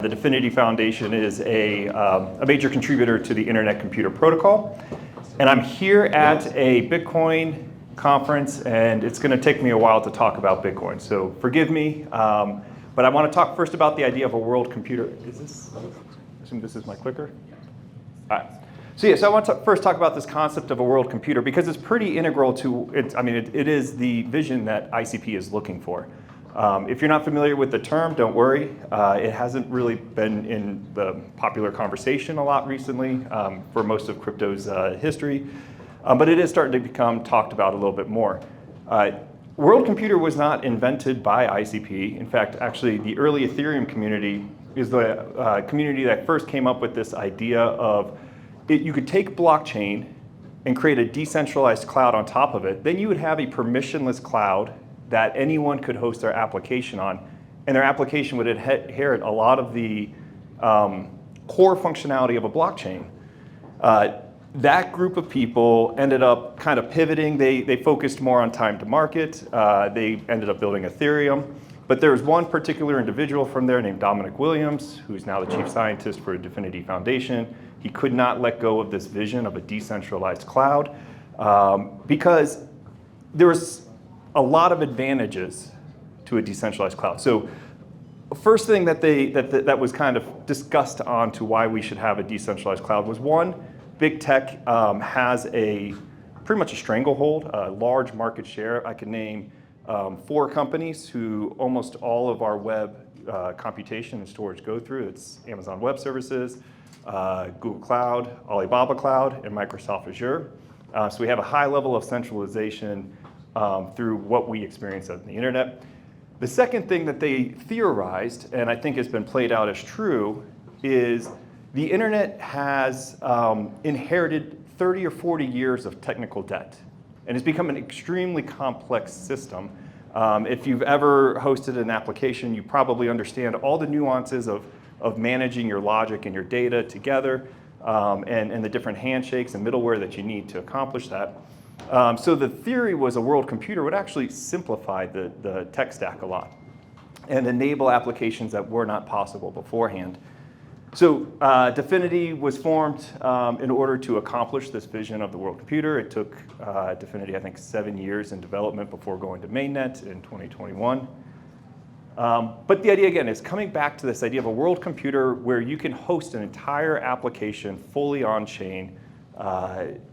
The DFINITY Foundation is a major contributor to the Internet Computer Protocol. And I'm here at a Bitcoin conference, and it's going to take me a while to talk about Bitcoin. So forgive me, but I want to talk first about the idea of a world computer. I assume this is my clicker? All right. So I want to first talk about this concept of a world computer because it's pretty integral to it. I mean, it is the vision that ICP is looking for. If you're not familiar with the term, don't worry. It hasn't really been in the popular conversation a lot recently for most of crypto's history, but it is starting to become talked about a little bit more. World computer was not invented by ICP. In fact, actually, the early Ethereum community is the community that first came up with this idea of you could take blockchain and create a decentralized cloud on top of it. Then you would have a permissionless cloud that anyone could host their application on, and their application would inherit a lot of the core functionality of a blockchain. That group of people ended up kind of pivoting. They focused more on time to market. They ended up building Ethereum. But there was one particular individual from there named Dominic Williams, who's now the chief scientist for DFINITY Foundation. He could not let go of this vision of a decentralized cloud because there was a lot of advantages to a decentralized cloud. So first thing that was kind of discussed on to why we should have a decentralized cloud was one, big tech has pretty much a stranglehold, a large market share. I can name 4 companies who almost all of our web computation and storage go through. It's Amazon Web Services, Google Cloud, Alibaba Cloud, and Microsoft Azure. So we have a high level of centralization through what we experience on the internet. The second thing that they theorized, and I think has been played out as true, is the internet has inherited 30 or 40 years of technical debt, and it's become an extremely complex system. If you've ever hosted an application, you probably understand all the nuances of managing your logic and your data together, and the different handshakes and middleware that you need to accomplish that. So the theory was a world computer would actually simplify the tech stack a lot and enable applications that were not possible beforehand. So DFINITY was formed in order to accomplish this vision of the world computer. It took DFINITY, I think, 7 years in development before going to mainnet in 2021. But the idea, again, is coming back to this idea of a world computer where you can host an entire application fully on-chain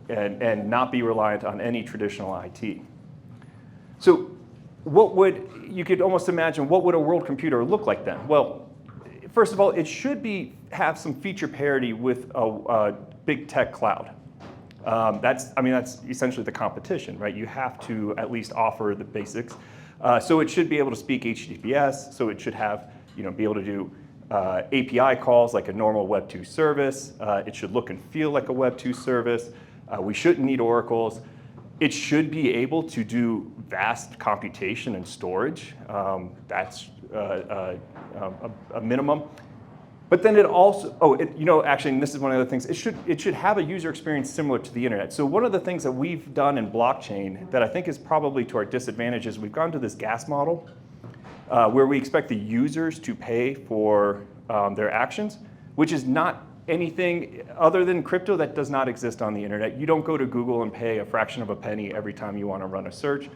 and not be reliant on any traditional IT. So you could almost imagine, what would a world computer look like then? Well, first of all, it should have some feature parity with a big tech cloud. That's essentially the competition, right? You have to at least offer the basics. So it should be able to speak HTTPS, so it should have, be able to do API calls like a normal Web 2 service. It should look and feel like a Web 2 service. We shouldn't need oracles. It should be able to do vast computation and storage. That's a minimum. But then it also, actually, and this is one of the things, it should have a user experience similar to the internet. So one of the things that we've done in blockchain that I think is probably to our disadvantage is we've gone to this gas model where we expect the users to pay for their actions, which is not anything other than crypto that does not exist on the internet. You don't go to Google and pay a fraction of a penny every time you want to run a search.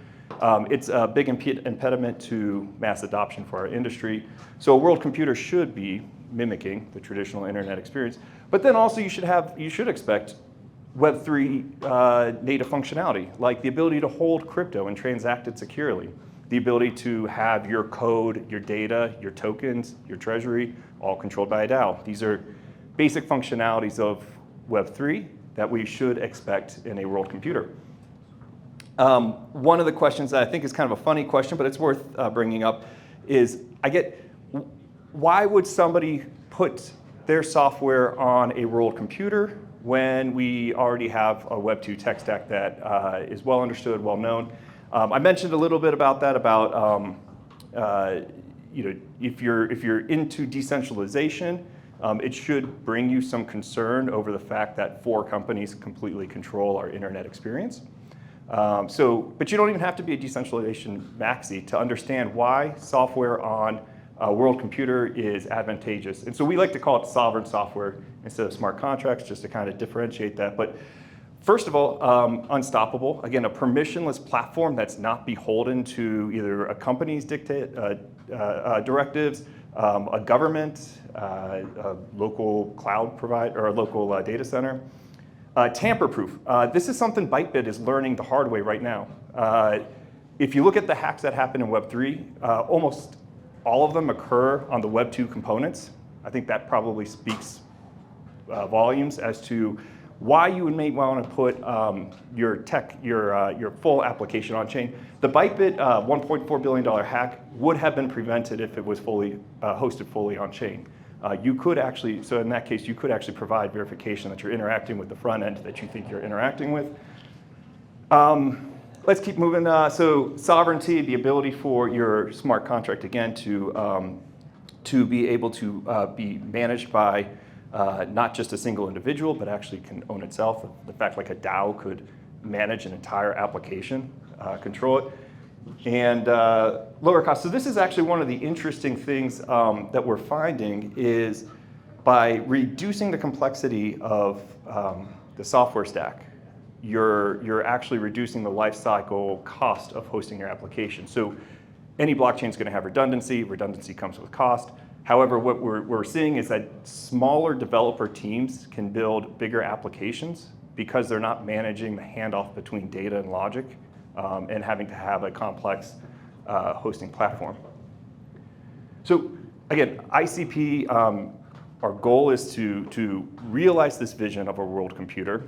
It's a big impediment to mass adoption for our industry. So a world computer should be mimicking the traditional internet experience. But then also you should expect Web3 native functionality, like the ability to hold crypto and transact it securely, the ability to have your code, your data, your tokens, your treasury, all controlled by a DAO. These are basic functionalities of Web3 that we should expect in a world computer. One of the questions that I think is kind of a funny question, but it's worth bringing up, is why would somebody put their software on a world computer when we already have a Web 2 tech stack that is well understood, well known? I mentioned a little bit about that, if you're into decentralization, it should bring you some concern over the fact that 4 companies completely control our internet experience. But you don't even have to be a decentralization maxi to understand why software on world computer is advantageous. And so we like to call it sovereign software instead of smart contracts, just to kind of differentiate that. But first of all, unstoppable. Again, a permissionless platform that's not beholden to either a company's directives, a government, a local cloud provider, or a local data center. Tamper-proof. This is something Bytebit is learning the hard way right now. If you look at the hacks that happen in Web3, almost all of them occur on the Web2 components. I think that probably speaks volumes as to why you may want to put your full application on chain. The Bytebit $1.4 billion hack would have been prevented if it was fully hosted fully on chain. You could actually, so in that case, you could actually provide verification that you're interacting with the front end that you think you're interacting with. Let's keep moving. So sovereignty, the ability for your smart contract, again, to be able to be managed by not just a single individual, but actually can own itself. The fact like a DAO could manage an entire application, control it. And lower cost. So this is actually one of the interesting things that we're finding is by reducing the complexity of the software stack, you're actually reducing the life cycle cost of hosting your application. So any blockchain is going to have redundancy. Redundancy comes with cost. However, what we're seeing is that smaller developer teams can build bigger applications because they're not managing the handoff between data and logic and having to have a complex hosting platform. So again, ICP, our goal is to realize this vision of a world computer.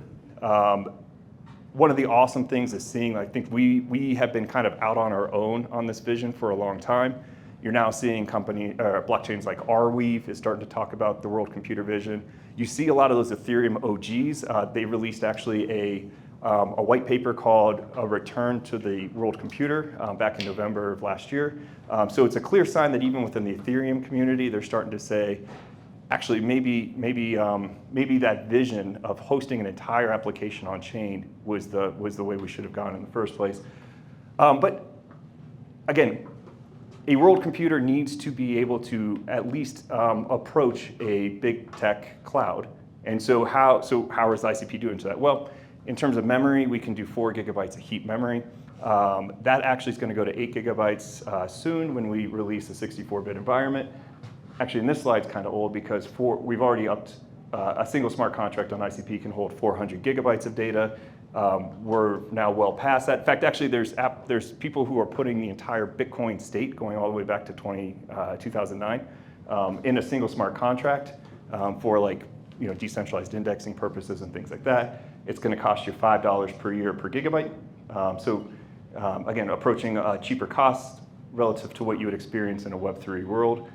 One of the awesome things is seeing, I think we have been kind of out on our own on this vision for a long time. You're now seeing blockchains like Arweave is starting to talk about the world computer vision. You see a lot of those Ethereum OGs. They released actually a white paper called A Return to the World Computer back in November of last year. So it's a clear sign that even within the Ethereum community, they're starting to say, actually, maybe that vision of hosting an entire application on chain was the way we should have gone in the first place. But again, a world computer needs to be able to at least approach a big tech cloud. And so how is ICP doing to that? Well, in terms of memory, we can do 4 gigabytes of heap memory. That actually is going to go to 8 gigabytes soon when we release a 64-bit environment. Actually, in this slide's kind of old because we've already upped a single smart contract on ICP can hold 400 gigabytes of data. We're now well past that. In fact, actually, there's people who are putting the entire Bitcoin state, going all the way back to 2009, in a single smart contract for decentralized indexing purposes and things like that. It's going to cost you $5 per year per gigabyte. Again, approaching a cheaper cost relative to what you would experience in a Web3 world.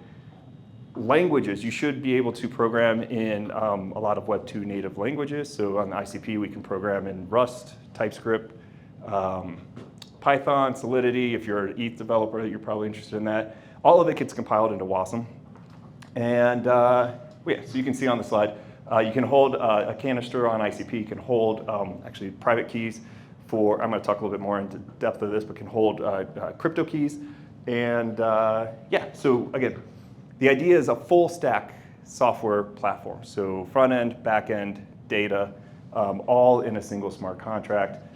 Languages, you should be able to program in a lot of Web2 native languages. So on ICP, we can program in Rust, TypeScript, Python, Solidity. If you're an ETH developer, you're probably interested in that. All of it gets compiled into WASM. And so you can see on the slide, you can hold a canister on ICP. You can hold actually private keys for, I'm going to talk a little bit more into depth of this, but can hold crypto keys. And so again, the idea is a full stack software platform. So front end, back end, data, all in a single smart contract.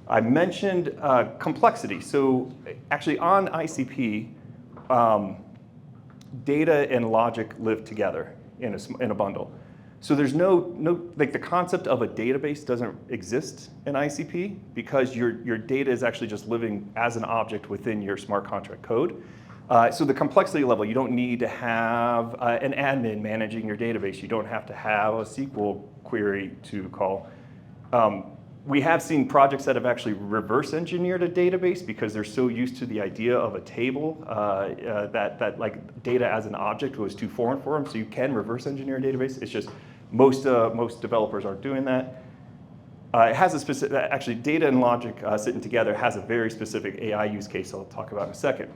I mentioned complexity. So actually on ICP, data and logic live together in a bundle. So there's the concept of a database doesn't exist in ICP because your data is actually just living as an object within your smart contract code. So the complexity level, you don't need to have an admin managing your database. You don't have to have a SQL query to call. We have seen projects that have actually reverse engineered a database because they're so used to the idea of a table that like data as an object was too foreign for them. So you can reverse engineer a database. It's just most developers aren't doing that. It has a specific, actually data and logic sitting together has a very specific AI use case I'll talk about in a second.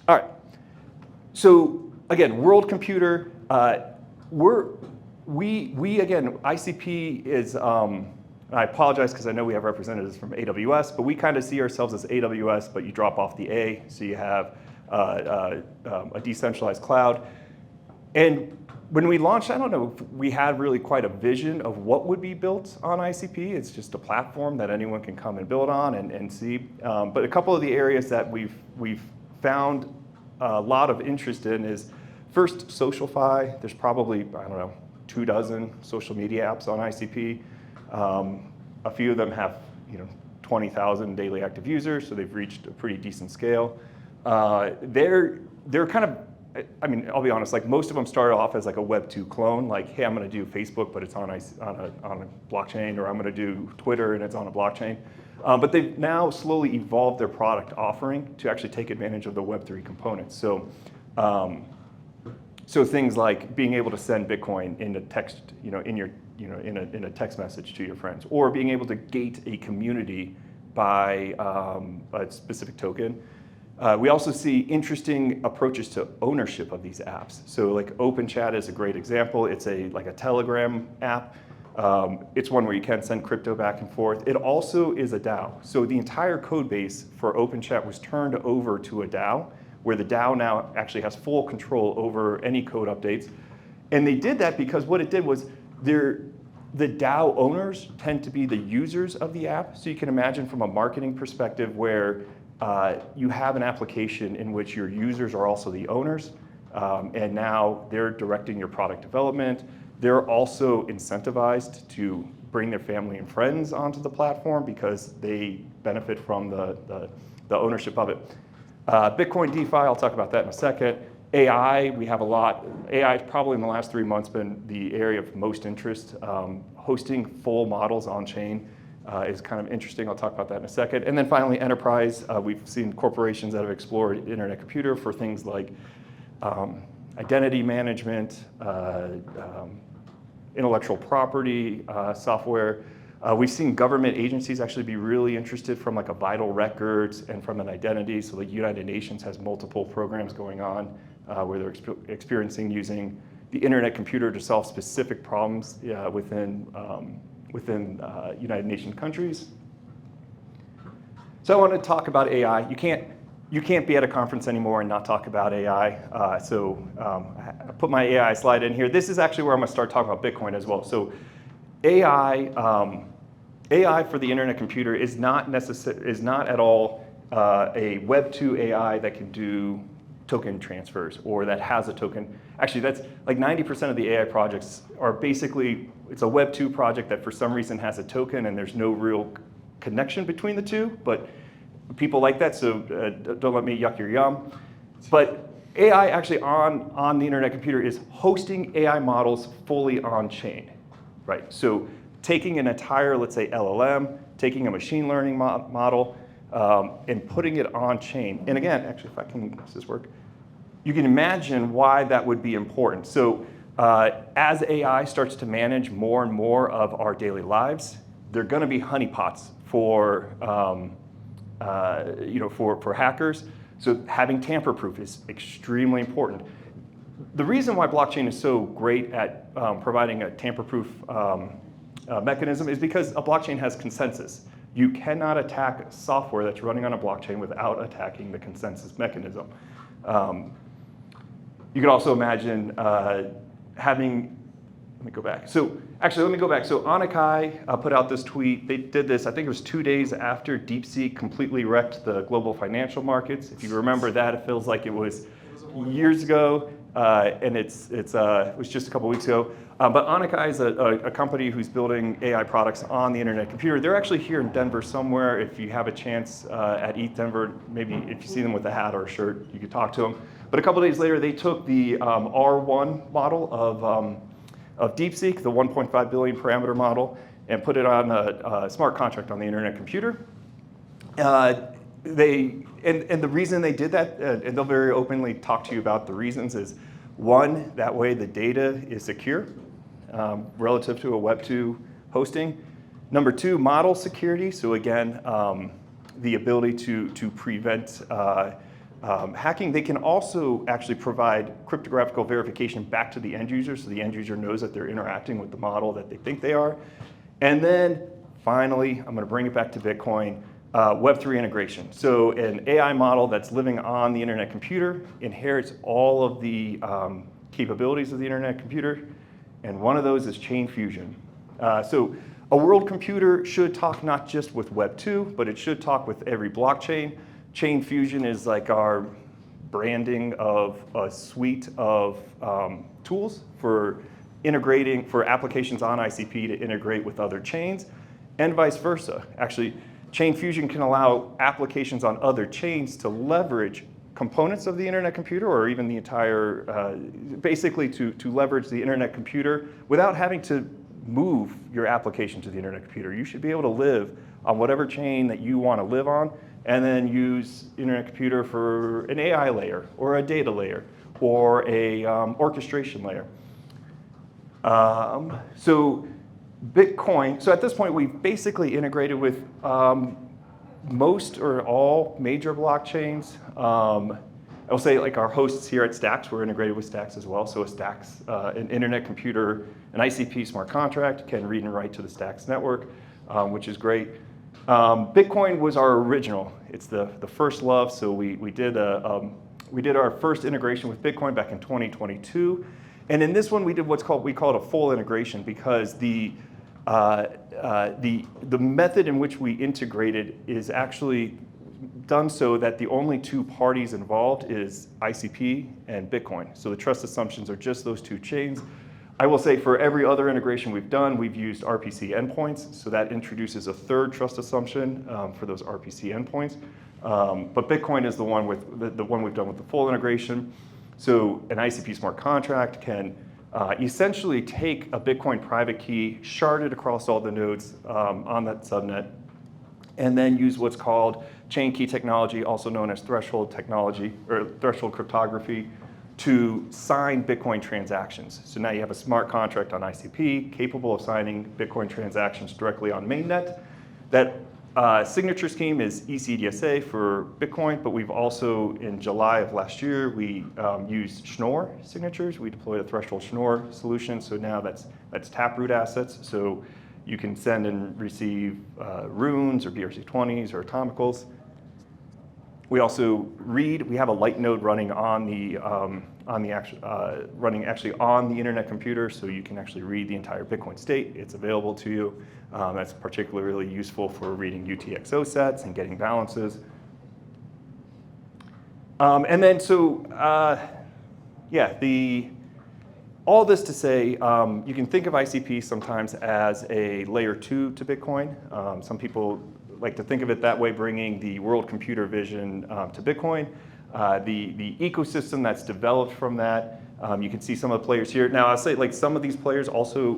All right, so again, world computer, we again, ICP is, I apologize because I know we have representatives from AWS, but we kind of see ourselves as AWS, but you drop off the A, so you have a decentralized cloud. And when we launched, I don't know if we had really quite a vision of what would be built on ICP. It's just a platform that anyone can come and build on and see. But a couple of the areas that we've found a lot of interest in is first, SocialFi. There's probably, I don't know, 24 social media apps on ICP. A few of them have 20,000 daily active users, so they've reached a pretty decent scale. They're kind of, I mean, I'll be honest, like most of them started off as like a Web 2 clone, like, hey, I'm gonna do Facebook, but it's on a blockchain, or I'm gonna do Twitter and it's on a blockchain. But they've now slowly evolved their product offering to actually take advantage of the Web 3 components. So, so things like being able to send Bitcoin in a text, in a text message to your friends, or being able to gate a community by a specific token. We also see interesting approaches to ownership of these apps. So like OpenChat is a great example. It's like a Telegram app. It's one where you can send crypto back and forth. It also is a DAO. So the entire code base for OpenChat was turned over to a DAO, where the DAO now actually has full control over any code updates. And they did that because what it did was the DAO owners tend to be the users of the app. So you can imagine from a marketing perspective where you have an application in which your users are also the owners, and now they're directing your product development. They're also incentivized to bring their family and friends onto the platform because they benefit from the ownership of it. Bitcoin DeFi, I'll talk about that in a second. AI, we have a lot. AI has probably in the last 3 months been the area of most interest. Hosting full models on chain is kind of interesting. I'll talk about that in a second. And then finally, enterprise. We've seen corporations that have explored internet computer for things like identity management, intellectual property software. We've seen government agencies actually be really interested from like a vital records and from an identity. So the United Nations has multiple programs going on where they're experiencing using the internet computer to solve specific problems within United Nations countries. So I want to talk about AI. You can't be at a conference anymore and not talk about AI. I put my AI slide in here. This is actually where I'm going to start talking about Bitcoin as well. So AI for the internet computer is not at all a Web 2 AI that can do token transfers or that has a token. Actually, that's like 90% of the AI projects are basically, it's a Web 2 project that for some reason has a token and there's no real connection between the two, but people like that, so don't let me yuck your yum. But AI actually on the internet computer is hosting AI models fully on chain, right? So taking an entire, let's say LLM, taking a machine learning model and putting it on chain. And again, actually if I can, does this work? You can imagine why that would be important. So as AI starts to manage more and more of our daily lives, they're going to be honeypots for hackers. So having tamper-proof is extremely important. The reason why blockchain is so great at providing a tamper-proof mechanism is because a blockchain has consensus. You cannot attack software that's running on a blockchain without attacking the consensus mechanism. You could also imagine having, let me go back. So actually, let me go back. So Anakai put out this tweet. They did this, I think it was 2 days after DeepSeek completely wrecked the global financial markets. If you remember that, it feels like it was years ago, and it was just a couple weeks ago. But Anakai is a company who's building AI products on the internet computer. They're actually here in Denver somewhere. If you have a chance at ETHDenver, maybe if you see them with a hat or a shirt, you could talk to them. But a couple days later, they took the R1 model of DeepSeek, the 1.5 billion parameter model, and put it on a smart contract on the internet computer. And the reason they did that, and they'll very openly talk to you about the reasons, is one, that way the data is secure relative to a Web 2 hosting. Number two, model security. So again, the ability to prevent hacking. They can also actually provide cryptographic verification back to the end user, so the end user knows that they're interacting with the model that they think they are. And then finally, I'm going to bring it back to Bitcoin. Web3 integration. So an AI model that's living on the internet computer inherits all of the capabilities of the internet computer, and one of those is chain fusion. So a world computer should talk not just with Web 2, but it should talk with every blockchain. Chain fusion is like our branding of a suite of tools for integrating, for applications on ICP to integrate with other chains, and vice versa. Actually, chain fusion can allow applications on other chains to leverage components of the internet computer, or even the entire, basically to leverage the internet computer without having to move your application to the internet computer. You should be able to live on whatever chain that you want to live on, and then use internet computer for an AI layer, or a data layer, or a orchestration layer. So Bitcoin, so at this point we've basically integrated with most or all major blockchains. I'll say like our hosts here at Stacks, we're integrated with Stacks as well. So a Stacks, an internet computer, an ICP smart contract can read and write to the Stacks network, which is great. Bitcoin was our original. It's the first love. So we did our first integration with Bitcoin back in 2022. And in this one, we did we call it a full integration, because the method in which we integrated is actually done so that the only two parties involved is ICP and Bitcoin. So the trust assumptions are just those two chains. I will say for every other integration we've done, we've used RPC endpoints. So that introduces a third trust assumption for those RPC endpoints. But Bitcoin is the one with the one we've done with the full integration. So an ICP smart contract can essentially take a Bitcoin private key, shard it across all the nodes on that subnet, and then use what's called chain key technology, also known as threshold technology, or threshold cryptography, to sign Bitcoin transactions. So now you have a smart contract on ICP capable of signing Bitcoin transactions directly on mainnet. That signature scheme is ETHDSA for Bitcoin, but we've also, in July of last year, we used Schnorr signatures. We deployed a threshold Schnorr solution, so now that's Taproot assets. So you can send and receive runes or BRC20s or atomicals. We also read. We have a light node running on the running actually on the internet computer, so you can actually read the entire Bitcoin state. It's available to you. That's particularly useful for reading UTXO sets and getting balances. And then all this to say, you can think of ICP sometimes as a layer 2 to Bitcoin. Some people like to think of it that way, bringing the world computer vision to Bitcoin. The ecosystem that's developed from that, you can see some of the players here. Now, I'll say like some of these players also,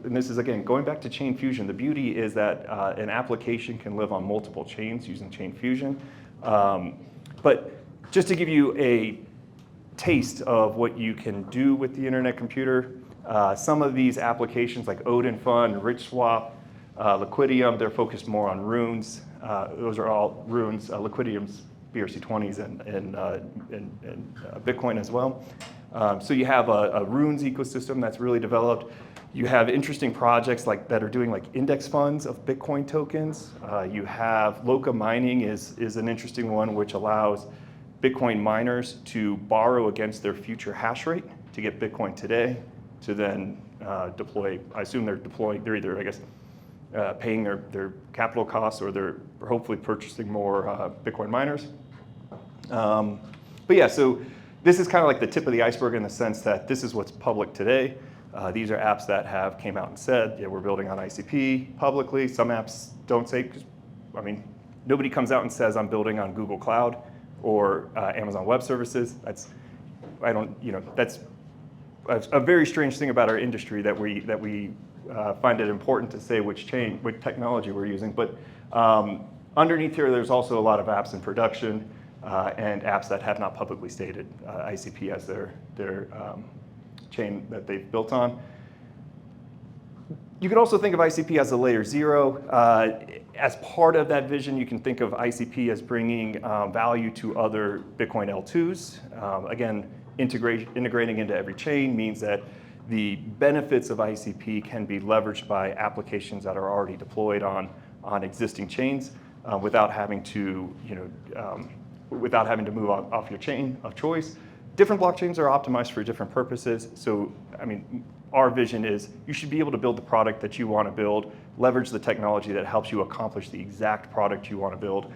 and this is again, going back to chain fusion, the beauty is that an application can live on multiple chains using chain fusion. But just to give you a taste of what you can do with the internet computer, some of these applications like Odin Fund, Rich Swap, Liquidium, they're focused more on runes. Those are all runes. Liquidium's BRC20s and Bitcoin as well. So you have a runes ecosystem that's really developed. You have interesting projects that are doing like index funds of Bitcoin tokens. You have Loca mining is an interesting one, which allows Bitcoin miners to borrow against their future hash rate to get Bitcoin today, to then deploy. I assume they're either, I guess, paying their capital costs, or they're hopefully purchasing more Bitcoin miners. But yeah, so this is kind of like the tip of the iceberg in the sense that this is what's public today. These are apps that came out and said, yeah, we're building on ICP publicly. Some apps don't say, because I mean, nobody comes out and says I'm building on Google Cloud or Amazon Web Services. That's a very strange thing about our industry, that we find it important to say which technology we're using. But underneath here, there's also a lot of apps in production and apps that have not publicly stated ICP as their chain that they've built on. You could also think of ICP as a layer 0. As part of that vision, you can think of ICP as bringing value to other Bitcoin L2s. Again, integrating into every chain means that the benefits of ICP can be leveraged by applications that are already deployed on existing chains. without having to, without having to move off your chain of choice. Different blockchains are optimized for different purposes. So, I mean, our vision is you should be able to build the product that you want to build, leverage the technology that helps you accomplish the exact product you want to build.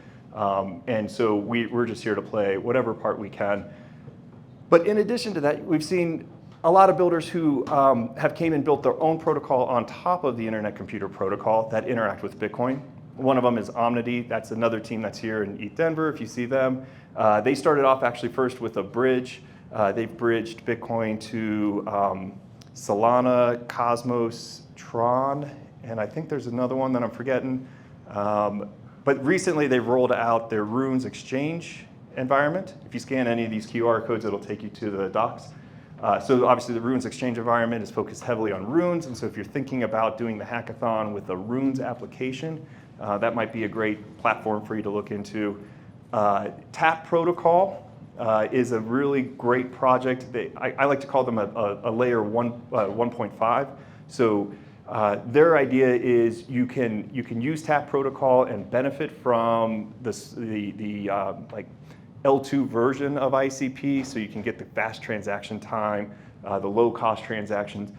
And so we're just here to play whatever part we can. But in addition to that, we've seen a lot of builders who have came and built their own protocol on top of the Internet Computer Protocol that interact with Bitcoin. One of them is Omnity. That's another team that's here in ETHDenver, if you see them. They started off actually first with a bridge. They've bridged Bitcoin to Solana, Cosmos, Tron, and I think there's another one that I'm forgetting. But recently they've rolled out their Runes exchange environment. If you scan any of these QR codes, it'll take you to the docs. So obviously the Runes exchange environment is focused heavily on Runes, and so if you're thinking about doing the hackathon with a Runes application, that might be a great platform for you to look into. Tap Protocol is a really great project. I like to call them a layer 1.5. So their idea is you can use Tap Protocol and benefit from the like L2 version of ICP, so you can get the fast transaction time, the low cost transactions.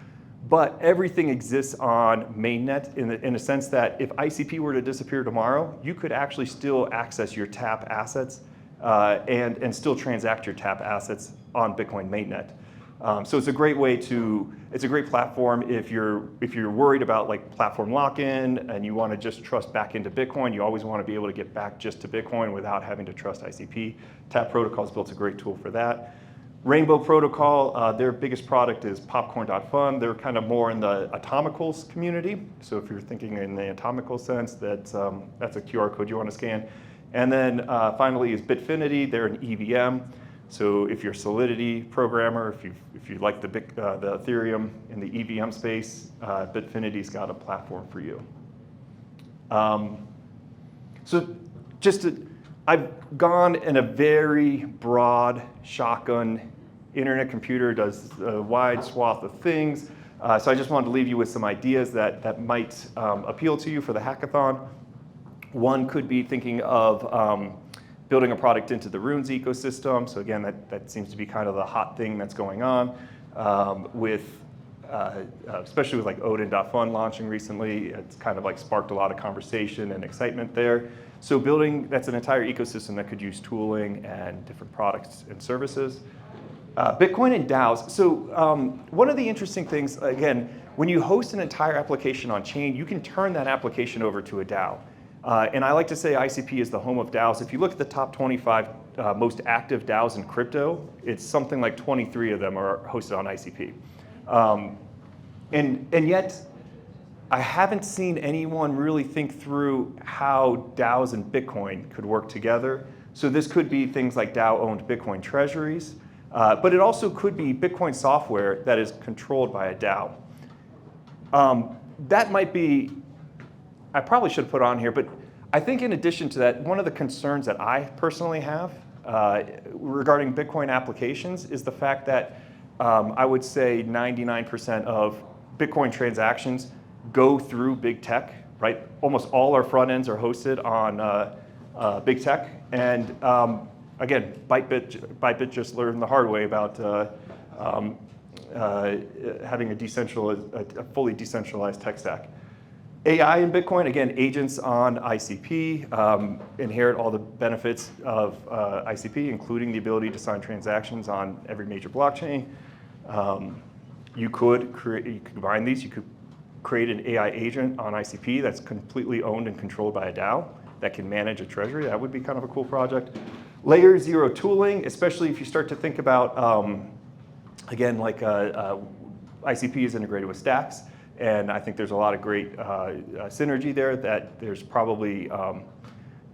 But everything exists on mainnet in a sense that if ICP were to disappear tomorrow, you could actually still access your TAP assets and still transact your TAP assets on Bitcoin mainnet. So it's a great way it's a great platform if you're worried about like platform lock-in and you want to just trust back into Bitcoin. You always want to be able to get back just to Bitcoin without having to trust ICP. Tap Protocol's built a great tool for that. Rainbow Protocol, their biggest product is popcorn.fun. They're kind of more in the atomicals community. So if you're thinking in the atomical sense, that's a QR code you want to scan. And then finally is Bitfinity. They're an EVM. So if you're a Solidity programmer, if you like the Ethereum in the EVM space, Bitfinity's got a platform for you. I've gone in a very broad shotgun. Internet Computer does a wide swath of things. So I just wanted to leave you with some ideas that might appeal to you for the hackathon. One could be thinking of building a product into the Runes ecosystem. So again, that seems to be kind of the hot thing that's going on especially with like Odin.fun launching recently. It's kind of like sparked a lot of conversation and excitement there. So that's an entire ecosystem that could use tooling and different products and services. Bitcoin and DAOs. So one of the interesting things, again, when you host an entire application on chain, you can turn that application over to a DAO. And I like to say ICP is the home of DAOs. If you look at the top 25 most active DAOs in crypto, it's something like 23 of them are hosted on ICP. And yet, I haven't seen anyone really think through how DAOs and Bitcoin could work together. So this could be things like DAO-owned Bitcoin treasuries, but it also could be Bitcoin software that is controlled by a DAO. That might be, I probably should put on here, but I think in addition to that, one of the concerns that I personally have regarding Bitcoin applications is the fact that I would say 99% of Bitcoin transactions go through big tech, right? Almost all our front ends are hosted on big tech. And again, Bytebit just learned the hard way about having a fully decentralized tech stack. AI in Bitcoin, again, agents on ICP inherit all the benefits of ICP, including the ability to sign transactions on every major blockchain. You could combine these. You could create an AI agent on ICP that's completely owned and controlled by a DAO that can manage a treasury. That would be kind of a cool project. Layer 0 tooling, especially if you start to think about, again, like ICP is integrated with Stacks. And I think there's a lot of great synergy there that there's probably,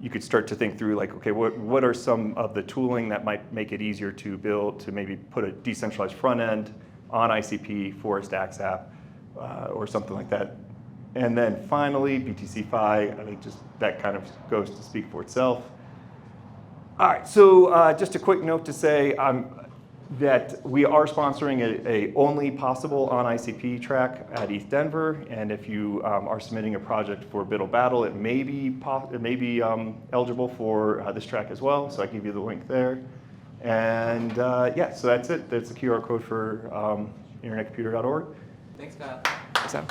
you could start to think through like, okay, what are some of the tooling that might make it easier to build, to maybe put a decentralized front end on ICP for a Stacks app or something like that. And then finally, BTC-Fi, I think just that kind of goes to speak for itself. All right, so just a quick note to say, that we are sponsoring a only possible on ICP track at ETHDenver, and if you are submitting a project for Bitdl Battle, it may be eligible for this track as well. So I give you the link there, and yeah, so that's it. That's the QR code for internetcomputer.org. Thanks, Kyle. Thanks, Adam.